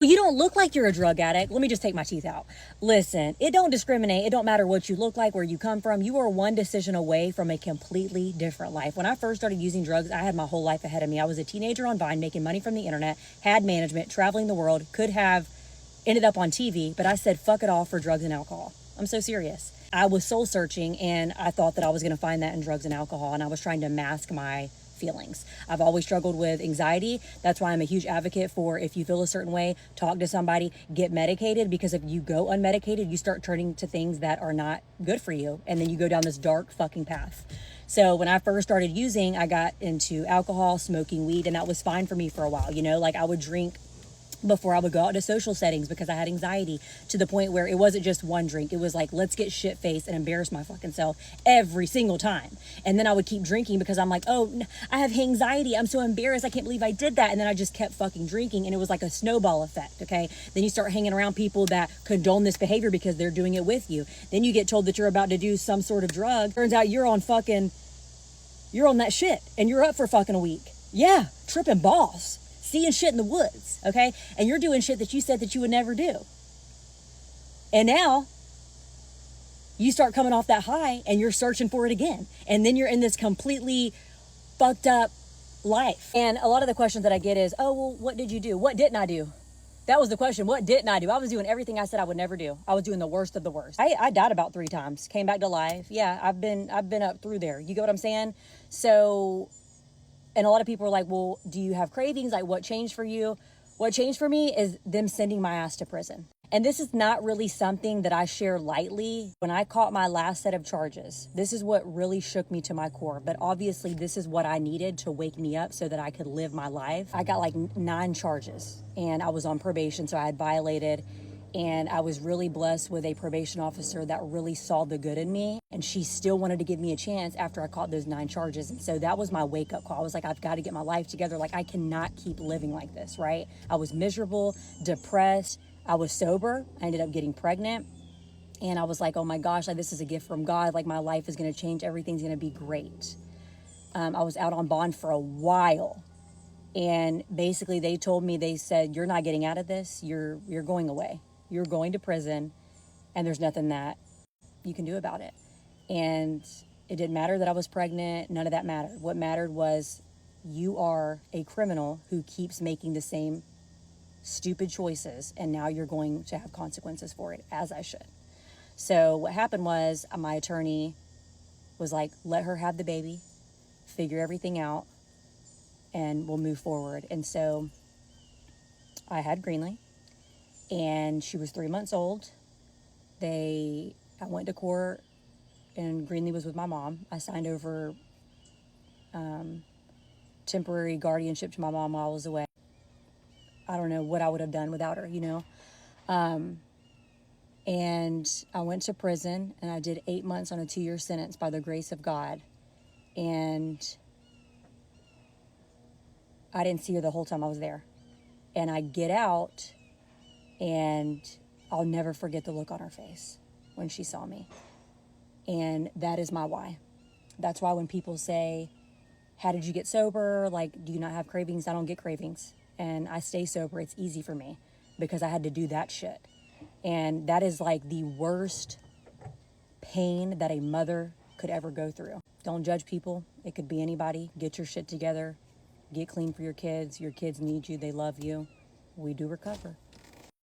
You don't look like you're a drug addict. Let me just take my teeth out. Listen, it don't discriminate. It don't matter what you look like, where you come from. You are one decision away from a completely different life. When I first started using drugs, I had my whole life ahead of me. I was a teenager on Vine, making money from the internet, had management, traveling the world, could have ended up on TV, but I said, fuck it all for drugs and alcohol. I'm so serious. I was soul searching and I thought that I was going to find that in drugs and alcohol, and I was trying to mask my feelings. I've always struggled with anxiety. That's why I'm a huge advocate for, if you feel a certain way, talk to somebody, get medicated, because if you go unmedicated, you start turning to things that are not good for you, and then you go down this dark fucking path. So when I first started using, I got into alcohol, smoking weed, and that was fine for me for a while. You know, like I would drink before I would go out to social settings because I had anxiety, to the point where it wasn't just one drink. It was like, let's get shit faced and embarrass my fucking self every single time. And then I would keep drinking because I'm like, oh, I have anxiety. I'm so embarrassed. I can't believe I did that. And then I just kept fucking drinking, and it was like a snowball effect. Okay. Then you start hanging around people that condone this behavior because they're doing it with you. Then you get told that you're about to do some sort of drug. Turns out you're on that shit and you're up for fucking a week. Yeah. Tripping balls. Seeing shit in the woods, okay? And you're doing shit that you said that you would never do. And now you start coming off that high and you're searching for it again. And then you're in this completely fucked up life. And a lot of the questions that I get is, oh, well, what did you do? What didn't I do? That was the question. What didn't I do? I was doing everything I said I would never do. I was doing the worst of the worst. I died about 3 times, came back to life. Yeah, I've been up through there. You get what I'm saying? So, and a lot of people are like, well, do you have cravings? Like, what changed for you? What changed for me is them sending my ass to prison. And this is not really something that I share lightly. When I caught my last set of charges, this is what really shook me to my core. But obviously, this is what I needed to wake me up so that I could live my life. I got like 9 charges, and I was on probation, so I had violated. And I was really blessed with a probation officer that really saw the good in me. And she still wanted to give me a chance after I caught those 9 charges. And so that was my wake up call. I was like, I've got to get my life together. Like, I cannot keep living like this, right? I was miserable, depressed. I was sober. I ended up getting pregnant. And I was like, oh my gosh, like, this is a gift from God. Like, my life is going to change. Everything's going to be great. I was out on bond for a while. And basically they told me, they said, you're not getting out of this. You're going away. You're going to prison, and there's nothing that you can do about it. And it didn't matter that I was pregnant. None of that mattered. What mattered was, you are a criminal who keeps making the same stupid choices, and now you're going to have consequences for it, as I should. So what happened was, my attorney was like, let her have the baby, figure everything out, and we'll move forward. And so I had Greenlee, and she was 3 months old. I went to court, and Greenlee was with my mom. I signed over temporary guardianship to my mom while I was away. I don't know what I would have done without her, you know. And I went to prison, and I did 8 months on a 2-year sentence by the grace of God. And I didn't see her the whole time I was there. And I get out, and I'll never forget the look on her face when she saw me. And that is my why. That's why when people say, how did you get sober? Like, do you not have cravings? I don't get cravings. And I stay sober. It's easy for me because I had to do that shit. And that is like the worst pain that a mother could ever go through. Don't judge people. It could be anybody. Get your shit together. Get clean for your kids. Your kids need you. They love you. We do recover.